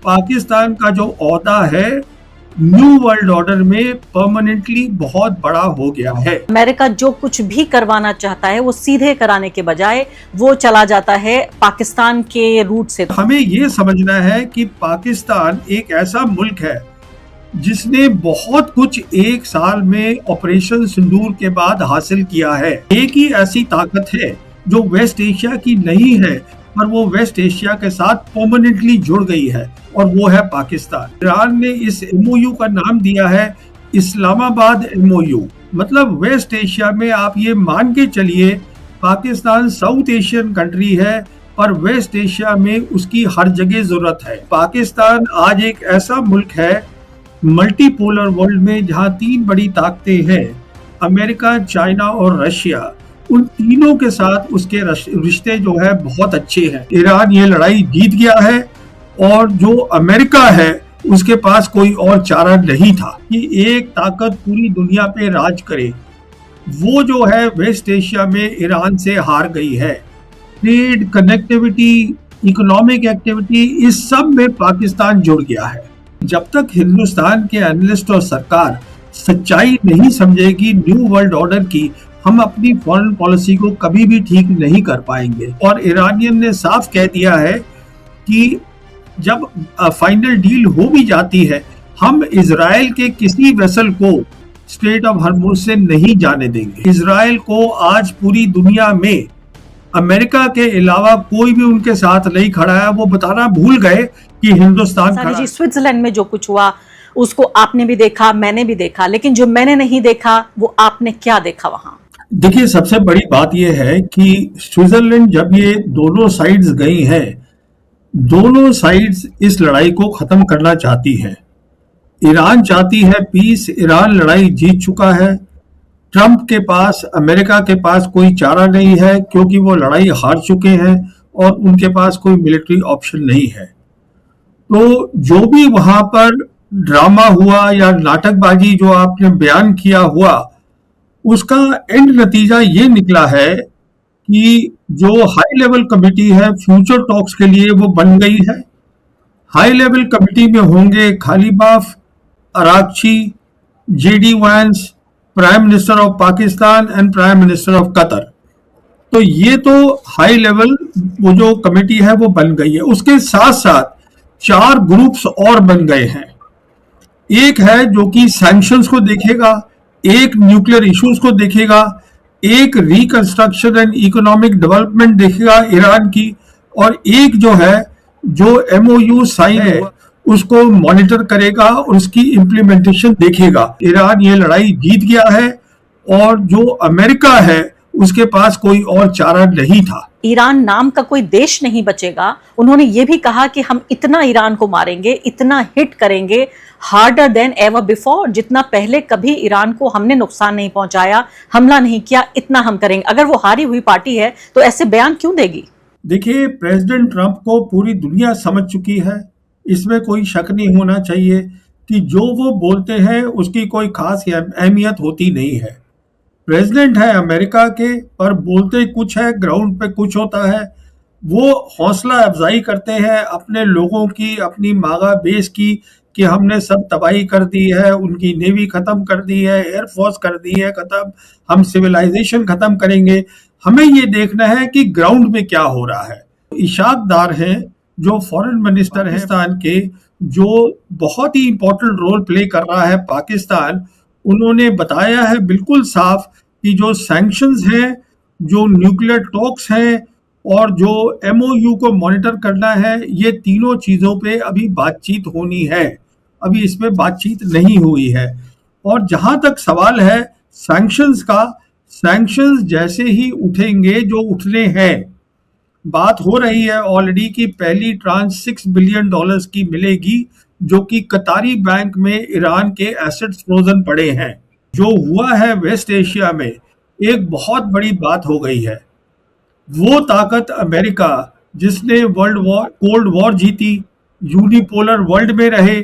पाकिस्तान का जो ओहदा है न्यू वर्ल्ड ऑर्डर में परमानेंटली बहुत बड़ा हो गया है। अमेरिका जो कुछ भी करवाना चाहता है वो सीधे कराने के बजाय वो चला जाता है पाकिस्तान के रूट से। हमें ये समझना है कि पाकिस्तान एक ऐसा मुल्क है जिसने बहुत कुछ एक साल में ऑपरेशन सिंदूर के बाद हासिल किया है। एक ही ऐसी ताकत है जो वेस्ट एशिया की नहीं है पर वो वेस्ट एशिया के साथ परमानेंटली जुड़ गई है और वो है पाकिस्तान। ईरान ने इस एमओयू का नाम दिया है इस्लामाबाद एमओयू। मतलब वेस्ट एशिया में आप ये मान के चलिए पाकिस्तान साउथ एशियन कंट्री है पर वेस्ट एशिया में उसकी हर जगह जरूरत है। पाकिस्तान आज एक ऐसा मुल्क है मल्टीपोलर वर्ल्ड में जहां तीन बड़ी ताकतें हैं, अमेरिका, चाइना और रशिया। उन तीनों के साथ उसके रिश्ते जो है बहुत अच्छे हैं। ईरान ये लड़ाई जीत गया है और जो अमेरिका है उसके पास कोई और चारा नहीं था कि एक ताकत पूरी दुनिया पे राज करे। वो जो है वेस्ट एशिया में ईरान से हार गई है। ट्रेड, कनेक्टिविटी, इकोनॉमिक एक्टिविटी, इस सब में पाकिस्तान जुड़ गया है। जब तक हिंदुस्तान के एनालिस्ट और सरकार सच्चाई नहीं समझेगी न्यू वर्ल्ड ऑर्डर की, हम अपनी फॉरेन पॉलिसी को कभी भी ठीक नहीं कर पाएंगे। और ईरानियन ने साफ कह दिया है कि जब फाइनल डील हो भी जाती है, हम इजराइल के किसी वेसल को स्ट्रेट ऑफ हॉर्मुज से नहीं जाने देंगे। इजराइल को आज पूरी दुनिया में अमेरिका के अलावा कोई भी उनके साथ नहीं खड़ा है। वो बताना भूल गए कि हिंदुस्तान खड़ा है। स्विट्जरलैंड में जो कुछ हुआ उसको आपने भी देखा, मैंने भी देखा, लेकिन जो मैंने नहीं देखा वो आपने क्या देखा वहां? देखिए, सबसे बड़ी बात यह है कि स्विट्जरलैंड जब ये दोनों साइड्स गई हैं, दोनों साइड्स इस लड़ाई को खत्म करना चाहती हैं। ईरान चाहती है पीस, ईरान लड़ाई जीत चुका है। ट्रंप के पास, अमेरिका के पास कोई चारा नहीं है क्योंकि वो लड़ाई हार चुके हैं और उनके पास कोई मिलिट्री ऑप्शन नहीं है। तो जो भी वहां पर ड्रामा हुआ या नाटकबाजी जो आपने बयान किया हुआ, उसका एंड नतीजा ये निकला है कि जो हाई लेवल कमेटी है फ्यूचर टॉक्स के लिए वो बन गई है। हाई लेवल कमेटी में होंगे खालिबाफ, अरागची, जेडी वांस, prime minister of Pakistan and prime minister of Qatar. तो ये तो हाई लेवल वो जो कमेटी है वो बन गई है। उसके साथ साथ 4 ग्रुप्स और बन गए हैं। एक है जो कि सैंक्शंस को देखेगा, एक न्यूक्लियर इश्यूज को देखेगा, एक रिकंस्ट्रक्शन एंड इकोनॉमिक डेवलपमेंट देखेगा ईरान की, और एक जो है जो एमओयू साइन है उसको मॉनिटर करेगा और उसकी इम्प्लीमेंटेशन देखेगा। ईरान ये लड़ाई जीत गया है और जो अमेरिका है उसके पास कोई और चारा नहीं था। ईरान नाम का कोई देश नहीं बचेगा। उन्होंने ये भी कहा कि हम इतना ईरान को मारेंगे, इतना हिट करेंगे, हार्डर देन एवर बिफोर, जितना पहले कभी ईरान को हमने नुकसान नहीं पहुंचाया, हमला नहीं किया, इतना हम करेंगे। अगर वो हारी हुई पार्टी है तो ऐसे बयान क्यों देगी? देखिए, प्रेसिडेंट ट्रंप को पूरी दुनिया समझ चुकी है, इसमें कोई शक नहीं होना चाहिए कि जो वो बोलते हैं उसकी कोई खास अहमियत होती नहीं है। प्रेसिडेंट है अमेरिका के, पर बोलते कुछ है, ग्राउंड पे कुछ होता है। वो हौसला अफजाई करते हैं अपने लोगों की, अपनी मागा बेस की, कि हमने सब तबाही कर दी है, उनकी नेवी खत्म कर दी है, एयरफोर्स कर दी है खत्म, हम सिविलाइजेशन खत्म करेंगे। हमें ये देखना है कि ग्राउंड में क्या हो रहा है। इशाक दार हैं जो फॉरेन मिनिस्टर है पाकिस्तान के, जो बहुत ही इंपॉर्टेंट रोल प्ले कर रहा है पाकिस्तान। उन्होंने बताया है बिल्कुल साफ कि जो सैंक्शंस हैं, जो न्यूक्लियर टॉक्स हैं और जो एमओयू को मॉनिटर करना है, ये तीनों चीज़ों पे अभी बातचीत होनी है। अभी इसमें बातचीत नहीं हुई है। और जहां तक सवाल है सैंक्शंस का, सैंक्शंस जैसे ही उठेंगे, जो उठने हैं, बात हो रही है ऑलरेडी कि पहली ट्रांच $6 बिलियन की मिलेगी, जो कि कतारी बैंक में ईरान के एसेट्स फ्रोजन पड़े हैं। जो हुआ है वेस्ट एशिया में, एक बहुत बड़ी बात हो गई है। वो ताकत अमेरिका जिसने कोल्ड वॉर जीती, यूनिपोलर वर्ल्ड में रहे,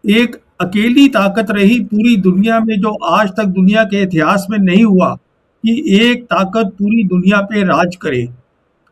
एक अकेली ताकत रही पूरी दुनिया में, जो आज तक दुनिया के इतिहास में नहीं हुआ कि एक ताकत पूरी दुनिया पे राज करे।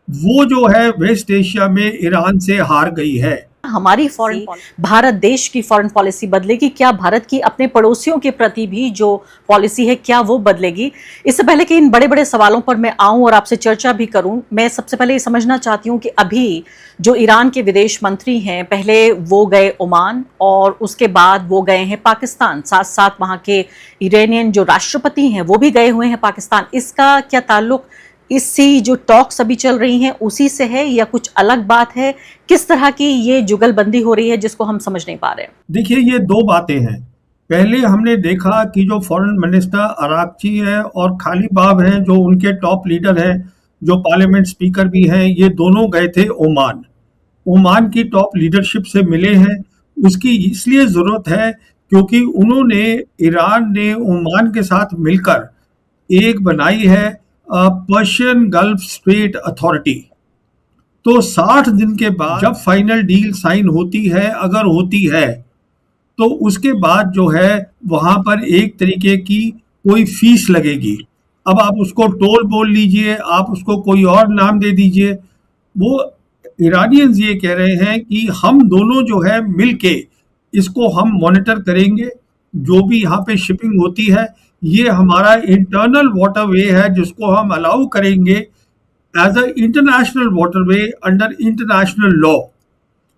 वो जो है वेस्ट एशिया में ईरान से हार गई है। हमारी फॉरेन भारत देश की फॉरेन पॉलिसी बदलेगी? क्या भारत की अपने पड़ोसियों के प्रति भी जो पॉलिसी है क्या वो बदलेगी? इससे पहले कि इन बड़े बड़े सवालों पर मैं आऊं और आपसे चर्चा भी करूं, मैं सबसे पहले ये समझना चाहती हूं कि अभी जो ईरान के विदेश मंत्री हैं, पहले वो गए ओमान और उसके बाद वो गए हैं पाकिस्तान, साथ साथ वहां के ईरानियन जो राष्ट्रपति हैं वो भी गए हुए हैं पाकिस्तान। इसका क्या ताल्लुक इससे जो टॉक्स अभी चल रही हैं उसी से है या कुछ अलग बात है? किस तरह की ये जुगलबंदी हो रही है जिसको हम समझ नहीं पा रहे हैं? देखिए, ये दो बातें हैं। पहले हमने देखा कि जो फॉरेन मिनिस्टर अरागची है और खालिबाफ हैं, जो उनके टॉप लीडर हैं, जो पार्लियामेंट स्पीकर भी हैं, ये दोनों गए थे ओमान। ओमान की टॉप लीडरशिप से मिले हैं। उसकी इसलिए जरूरत है क्योंकि उन्होंने ईरान ने ओमान के साथ मिलकर एक बनाई है पर्शियन गल्फ स्ट्रेट अथॉरिटी। तो 60 दिन के बाद जब फाइनल डील साइन होती है, अगर होती है, तो उसके बाद जो है वहां पर एक तरीके की कोई फीस लगेगी। अब आप उसको टोल बोल लीजिए, आप उसको कोई और नाम दे दीजिए। वो ईरानियंस ये कह रहे हैं कि हम दोनों जो है मिलके इसको हम मॉनिटर करेंगे। जो भी यहाँ पे शिपिंग होती है, ये हमारा इंटरनल वाटरवे है जिसको हम अलाउ करेंगे as a international waterway under international law.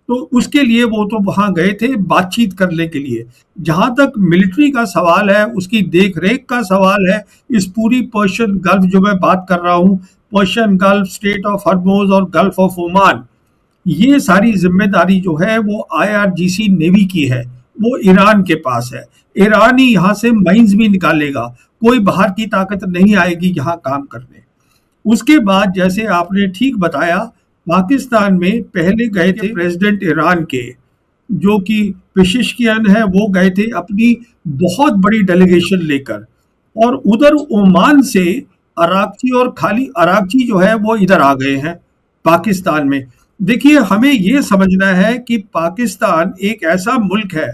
तो उसके लिए वो तो वहां गए थे बातचीत करने के लिए। जहां तक मिलिट्री का सवाल है, उसकी देख रेख का सवाल है, इस पूरी पर्शियन गल्फ जो मैं बात कर रहा हूँ, Persian gulf, state of Hormuz और गल्फ ऑफ ओमान, ये सारी जिम्मेदारी जो है वो IRGC नेवी की है, वो ईरान के पास है। ईरान ही यहाँ से माइंस भी निकालेगा, कोई बाहर की ताकत नहीं आएगी यहाँ काम करने। उसके बाद जैसे आपने ठीक बताया, पाकिस्तान में पहले गए थे प्रेसिडेंट ईरान के, जो कि पेशिशकियन है, वो गए थे अपनी बहुत बड़ी डेलीगेशन लेकर। और उधर ओमान से अरागची और खाली अरागची जो है वो इधर आ गए हैं पाकिस्तान में। देखिए, हमें ये समझना है कि पाकिस्तान एक ऐसा मुल्क है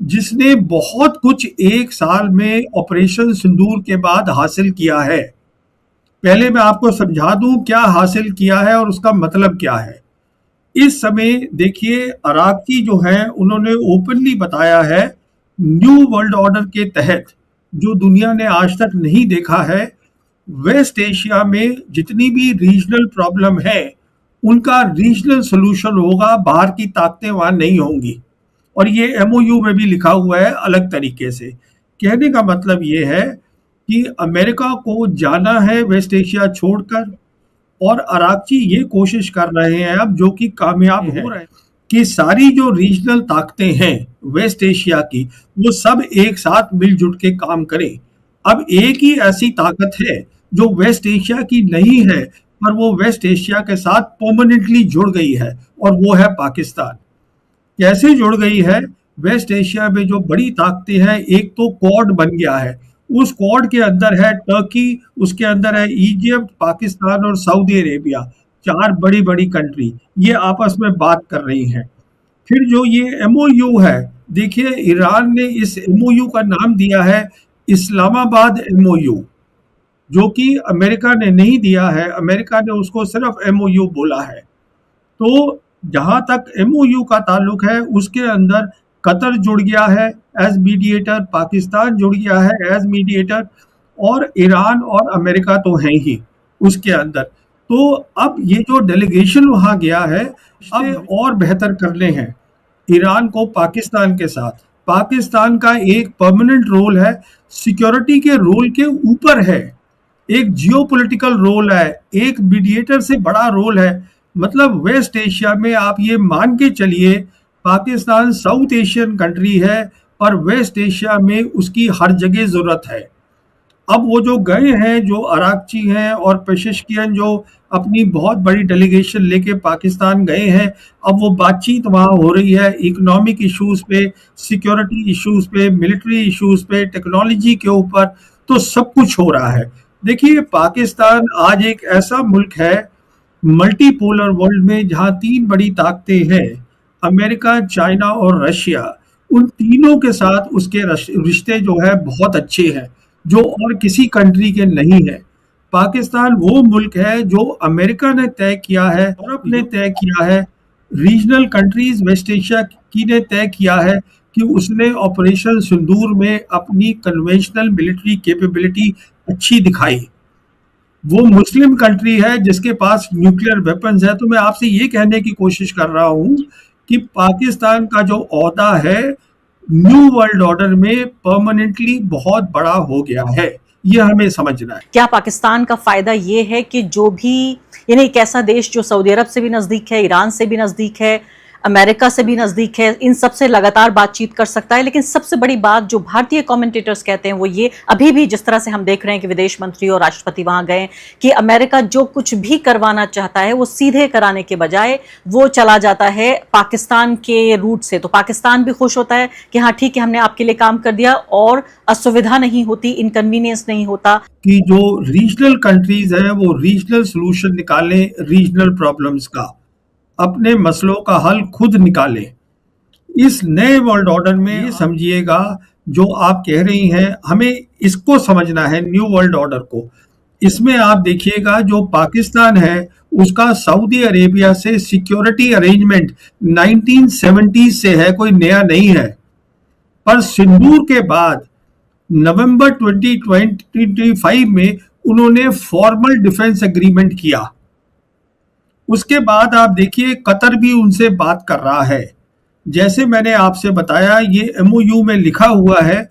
जिसने बहुत कुछ एक साल में ऑपरेशन सिंदूर के बाद हासिल किया है। पहले मैं आपको समझा दूं क्या हासिल किया है और उसका मतलब क्या है। इस समय देखिए, अरागची जो है उन्होंने ओपनली बताया है, न्यू वर्ल्ड ऑर्डर के तहत जो दुनिया ने आज तक नहीं देखा है, वेस्ट एशिया में जितनी भी रीजनल प्रॉब्लम है उनका रीजनल सोल्यूशन होगा, बाहर की ताकतें वहां नहीं होंगी। और ये MOU में भी लिखा हुआ है अलग तरीके से। कहने का मतलब ये है कि अमेरिका को जाना है वेस्ट एशिया छोड़कर, और अरागची ये कोशिश कर रहे हैं अब, जो कि कामयाब हो रहे हैं, कि सारी जो रीजनल ताकतें हैं वेस्ट एशिया की, वो सब एक साथ मिलजुल के काम करें। अब एक ही ऐसी ताकत है जो वेस्ट एशिया की नहीं है, पर वो वेस्ट एशिया के साथ परमानेंटली जुड़ गई है, और वो है पाकिस्तान। कैसे जुड़ गई है? वेस्ट एशिया में जो बड़ी ताकतें हैं, एक तो क्वाड बन गया है, उस क्वाड के अंदर है टर्की, उसके अंदर है इजिप्ट, पाकिस्तान और सऊदी अरेबिया, 4 बड़ी बड़ी कंट्री ये आपस में बात कर रही हैं। फिर जो ये MOU है, देखिए ईरान ने इस MOU का नाम दिया है इस्लामाबाद MOU, जो कि अमेरिका ने नहीं दिया है, अमेरिका ने उसको सिर्फ MOU बोला है। तो जहां तक MOU का ताल्लुक है, उसके अंदर कतर जुड़ गया है एज मीडिएटर, पाकिस्तान जुड़ गया है एज मीडिएटर, और ईरान और अमेरिका तो है ही उसके अंदर। तो अब ये जो डेलीगेशन वहां गया है, अब और बेहतर करने हैं ईरान को पाकिस्तान के साथ। पाकिस्तान का एक परमानेंट रोल है, सिक्योरिटी के रोल के ऊपर है, एक जियोपॉलिटिकल रोल है, एक मीडिएटर से बड़ा रोल है। मतलब वेस्ट एशिया में आप ये मान के चलिए, पाकिस्तान साउथ एशियन कंट्री है, और वेस्ट एशिया में उसकी हर जगह जरूरत है। अब वो जो गए हैं, जो अरागची हैं और पेशिशकियन, जो अपनी बहुत बड़ी डेलीगेशन लेके पाकिस्तान गए हैं, अब वो बातचीत वहाँ हो रही है इकोनॉमिक इश्यूज पे, सिक्योरिटी इश्यूज पे, मिलिट्री इश्यूज पे, टेक्नोलॉजी के ऊपर, तो सब कुछ हो रहा है। देखिए, पाकिस्तान आज एक ऐसा मुल्क है मल्टीपोलर वर्ल्ड में, जहाँ 3 बड़ी ताकतें हैं, अमेरिका, चाइना और रशिया। उन तीनों के साथ उसके रिश्ते जो है बहुत अच्छे हैं, जो और किसी कंट्री के नहीं है। पाकिस्तान वो मुल्क है जो अमेरिका ने तय किया है, यूरोप ने तय किया है, रीजनल कंट्रीज वेस्ट एशिया की ने तय किया है कि उसने ऑपरेशन सिंदूर में अपनी कन्वेंशनल मिलिट्री कैपेबिलिटी अच्छी दिखाई। वो मुस्लिम कंट्री है जिसके पास न्यूक्लियर वेपन्स है। तो मैं आपसे ये कहने की कोशिश कर रहा हूँ कि पाकिस्तान का जो ओहदा है न्यू वर्ल्ड ऑर्डर में परमानेंटली बहुत बड़ा हो गया है, ये हमें समझना है। क्या पाकिस्तान का फायदा ये है कि जो भी, यानी एक ऐसा देश जो सऊदी अरब से भी नजदीक है, ईरान से भी नजदीक है, अमेरिका से भी नजदीक है, इन सब से लगातार बातचीत कर सकता है। लेकिन सबसे बड़ी बात जो भारतीय कमेंटेटर्स कहते हैं वो ये, अभी भी जिस तरह से हम देख रहे हैं कि विदेश मंत्री और राष्ट्रपति वहां गए, कि अमेरिका जो कुछ भी करवाना चाहता है वो सीधे कराने के बजाय वो चला जाता है पाकिस्तान के रूट से। तो पाकिस्तान भी खुश होता है कि हाँ ठीक है, हमने आपके लिए काम कर दिया और असुविधा नहीं होती, इनकन्वीनियंस नहीं होता। कि जो रीजनल कंट्रीज हैं वो रीजनल सोल्यूशन निकालें रीजनल प्रॉब्लम्स का, अपने मसलों का हल खुद निकालें। इस नए वर्ल्ड ऑर्डर में ये समझिएगा, जो आप कह रही हैं हमें इसको समझना है न्यू वर्ल्ड ऑर्डर को। इसमें आप देखिएगा जो पाकिस्तान है उसका सऊदी अरेबिया से सिक्योरिटी अरेंजमेंट 1970 से है, कोई नया नहीं है। पर सिंदूर के बाद नवंबर 2025 में उन्होंने फॉर्मल डिफेंस एग्रीमेंट किया। उसके बाद आप देखिए कतर भी उनसे बात कर रहा है। जैसे मैंने आपसे बताया, ये एमओयू में लिखा हुआ है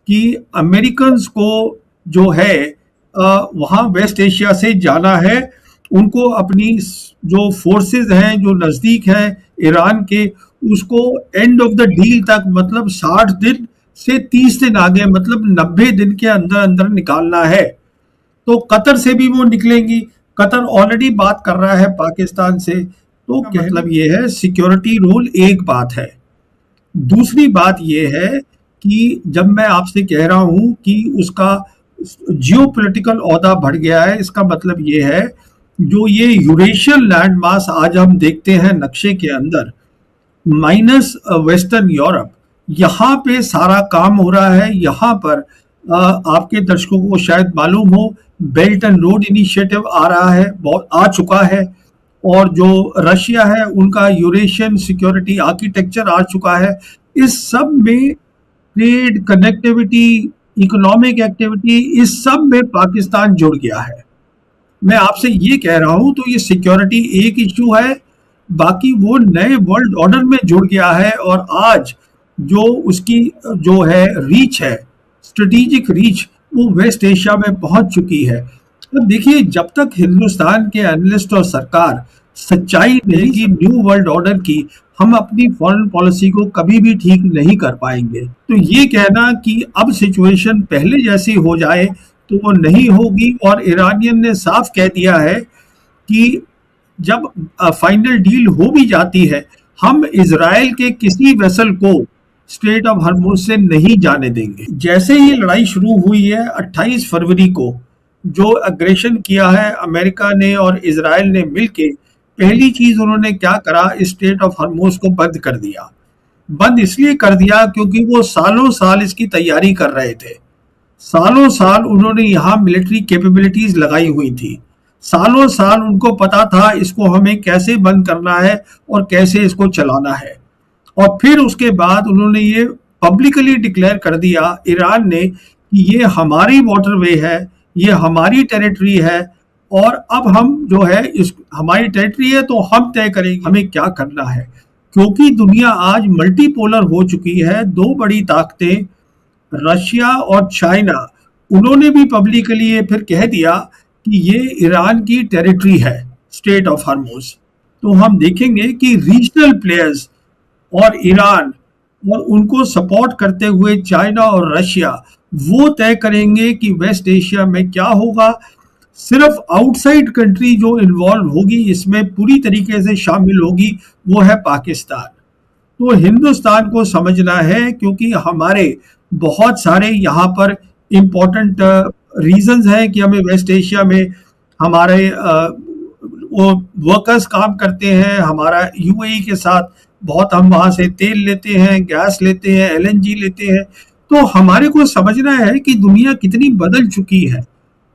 कि अमेरिकन्स को जो है वहाँ वेस्ट एशिया से जाना है, उनको अपनी जो फोर्सेस हैं जो नज़दीक हैं ईरान के, उसको एंड ऑफ द डील तक, मतलब 60 दिन से 30 दिन आगे, मतलब 90 दिन के अंदर अंदर निकालना है। तो कतर से भी वो निकलेंगी। कतर ऑलरेडी बात कर रहा है पाकिस्तान से। तो मतलब ये है सिक्योरिटी रोल एक बात है। दूसरी बात ये है कि जब मैं आपसे कह रहा हूं कि उसका जियोपॉलिटिकल ओहदा बढ़ गया है, इसका मतलब ये है जो ये यूरेशियन लैंड मास आज हम देखते हैं नक्शे के अंदर, माइनस वेस्टर्न यूरोप, यहाँ पे सारा काम हो रहा है। यहाँ पर आपके दर्शकों को शायद मालूम हो, बेल्ट एंड रोड इनिशिएटिव आ रहा है, बहुत आ चुका है। और जो रशिया है उनका यूरेशियन सिक्योरिटी आर्किटेक्चर आ चुका है। इस सब में ट्रेड, कनेक्टिविटी, इकोनॉमिक एक्टिविटी, इस सब में पाकिस्तान जुड़ गया है। मैं आपसे ये कह रहा हूं, तो ये सिक्योरिटी एक इशू है, बाकी वो नए वर्ल्ड ऑर्डर में जुड़ गया है। और आज जो उसकी जो है रीच है, स्ट्रेटेजिक रीच, वो वेस्ट एशिया में पहुंच चुकी है। अब देखिए, जब तक हिंदुस्तान के एनालिस्ट और सरकार सच्चाई देगी न्यू वर्ल्ड ऑर्डर की, हम अपनी फॉरेन पॉलिसी को कभी भी ठीक नहीं कर पाएंगे। तो ये कहना कि अब सिचुएशन पहले जैसी हो जाए तो वो नहीं होगी। और ईरानियन ने साफ कह दिया है कि जब फाइनल डील हो भी जाती है, हम इजराइल के किसी वेसल को स्ट्रेट ऑफ हॉर्मुज से नहीं जाने देंगे। जैसे ही लड़ाई शुरू हुई है 28 फरवरी को, जो अग्रेशन किया है अमेरिका ने और इजराइल ने मिलके, पहली चीज उन्होंने क्या करा, स्ट्रेट ऑफ हॉर्मुज को बंद कर दिया। बंद इसलिए कर दिया क्योंकि वो सालों साल इसकी तैयारी कर रहे थे। सालों साल उन्होंने यहाँ मिलिट्री कैपेबिलिटीज लगाई हुई थी। सालों साल उनको पता था इसको हमें कैसे बंद करना है और कैसे इसको चलाना है। और फिर उसके बाद उन्होंने ये पब्लिकली डिक्लेयर कर दिया ईरान ने कि ये हमारी वाटरवे है, ये हमारी टेरिटरी है, और अब हम जो है इस हमारी टेरिटरी है तो हम तय करेंगे हमें क्या करना है। क्योंकि दुनिया आज मल्टीपोलर हो चुकी है। दो बड़ी ताकतें रशिया और चाइना, उन्होंने भी पब्लिकली ये फिर कह दिया कि ये ईरान की टेरिटरी है, स्ट्रेट ऑफ हॉर्मुज। तो हम देखेंगे कि रीजनल प्लेयर्स और ईरान और उनको सपोर्ट करते हुए चाइना और रशिया, वो तय करेंगे कि वेस्ट एशिया में क्या होगा। सिर्फ आउटसाइड कंट्री जो इन्वॉल्व होगी, इसमें पूरी तरीके से शामिल होगी, वो है पाकिस्तान। तो हिंदुस्तान को समझना है, क्योंकि हमारे बहुत सारे यहाँ पर इम्पोर्टेंट रीजंस हैं कि हमें वेस्ट एशिया में हमारे वो वर्कर्स काम करते हैं। हमारा यूएई के साथ बहुत, हम वहाँ से तेल लेते हैं, गैस लेते हैं, एलएनजी लेते हैं। तो हमारे को समझना है कि दुनिया कितनी बदल चुकी है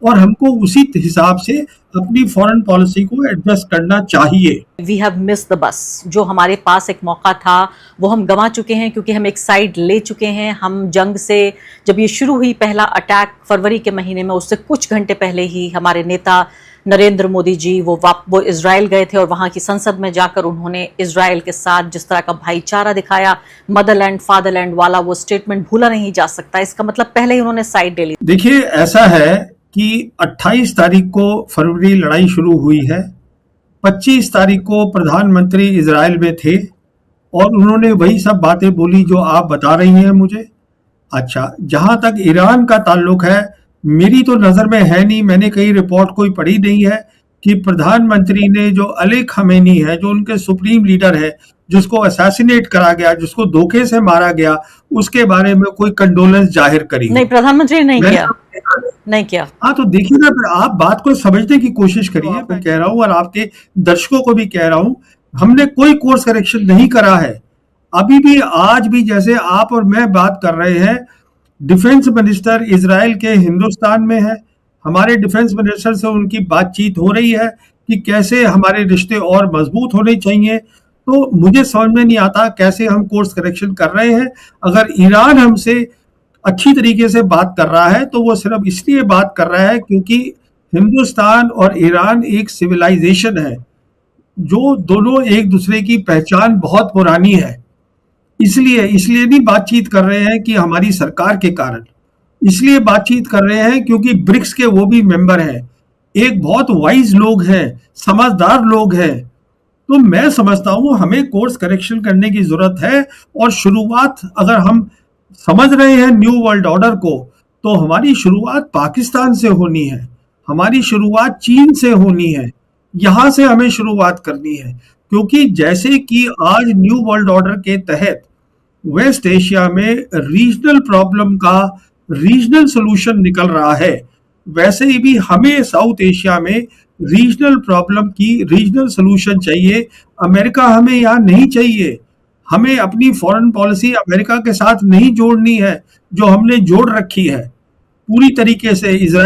और हमको उसी हिसाब से अपनी फॉरेन पॉलिसी को एडजस्ट करना चाहिए। We have miss the bus. जो हमारे पास एक मौका था वो हम गंवा चुके हैं, क्योंकि हम एक साइड ले चुके हैं। हम जंग से, जब ये शुरू हुई पहला अटैक फरवरी के महीने में, उससे कुछ घंटे पहले ही हमारे नेता नरेंद्र मोदी जी वो इजराइल गए थे और वहां की संसद में जाकर उन्होंने इजराइल के साथ जिस तरह का भाईचारा दिखाया, मदरलैंड फादरलैंड वाला वो स्टेटमेंट भूला नहीं जा सकता। इसका मतलब पहले ही उन्होंने साइड ले ली। देखिए, ऐसा है कि 28 तारीख को फरवरी लड़ाई शुरू हुई है। 25 तारीख को प्रधानमंत्री इजराइल में थे और उन्होंने वही सब बातें बोली जो आप बता रही हैं मुझे। अच्छा, जहां तक ईरान का ताल्लुक है, मेरी तो नजर में है नहीं, मैंने कहीं रिपोर्ट कोई पढ़ी नहीं है कि प्रधानमंत्री ने जो अली खमेनी है, जो उनके सुप्रीम लीडर है, जिसको असैसिनेट करा गया, जिसको धोखे से मारा गया, उसके बारे में कोई कंडोलेंस जाहिर करी। नहीं, प्रधानमंत्री ने नहीं किया। हाँ, तो देखिए ना, फिर आप बात को समझने की कोशिश करिए। मैं कह रहा हूँ और आपके दर्शकों को भी कह रहा हूँ, हमने कोई कोर्स करेक्शन नहीं करा है। अभी भी, आज भी जैसे आप और मैं बात कर रहे हैं, डिफेंस मिनिस्टर इजराइल के हिंदुस्तान में है। हमारे डिफेंस मिनिस्टर से उनकी बातचीत हो रही है कि कैसे हमारे रिश्ते और मजबूत होने चाहिए। तो मुझे समझ में नहीं आता कैसे हम कोर्स करेक्शन कर रहे हैं। अगर ईरान हमसे अच्छी तरीके से बात कर रहा है तो वो सिर्फ इसलिए बात कर रहा है क्योंकि हिंदुस्तान और ईरान एक सिविलाइजेशन है, जो दोनों एक दूसरे की पहचान बहुत पुरानी है। इसलिए नहीं बातचीत कर रहे हैं कि हमारी सरकार के कारण, इसलिए बातचीत कर रहे हैं क्योंकि ब्रिक्स के वो भी मेंबर हैं, एक बहुत वाइज लोग हैं, समझदार लोग हैं। तो मैं समझता हूं हमें कोर्स करेक्शन करने की जरूरत है। और शुरुआत, अगर हम समझ रहे हैं न्यू वर्ल्ड ऑर्डर को, तो हमारी शुरुआत पाकिस्तान से होनी है, हमारी शुरुआत चीन से होनी है। यहां से हमें शुरुआत करनी है, क्योंकि जैसे कि आज न्यू वर्ल्ड ऑर्डर के तहत वेस्ट एशिया में रीजनल प्रॉब्लम का रीजनल सॉल्यूशन निकल रहा है, वैसे ही भी हमें साउथ एशिया में रीजनल प्रॉब्लम की रीजनल सॉल्यूशन चाहिए। अमेरिका हमें यहाँ नहीं चाहिए। हमें अपनी फॉरेन पॉलिसी अमेरिका के साथ नहीं जोड़नी है, जो हमने जोड़ रखी है पूरी तरीके से। इजराइल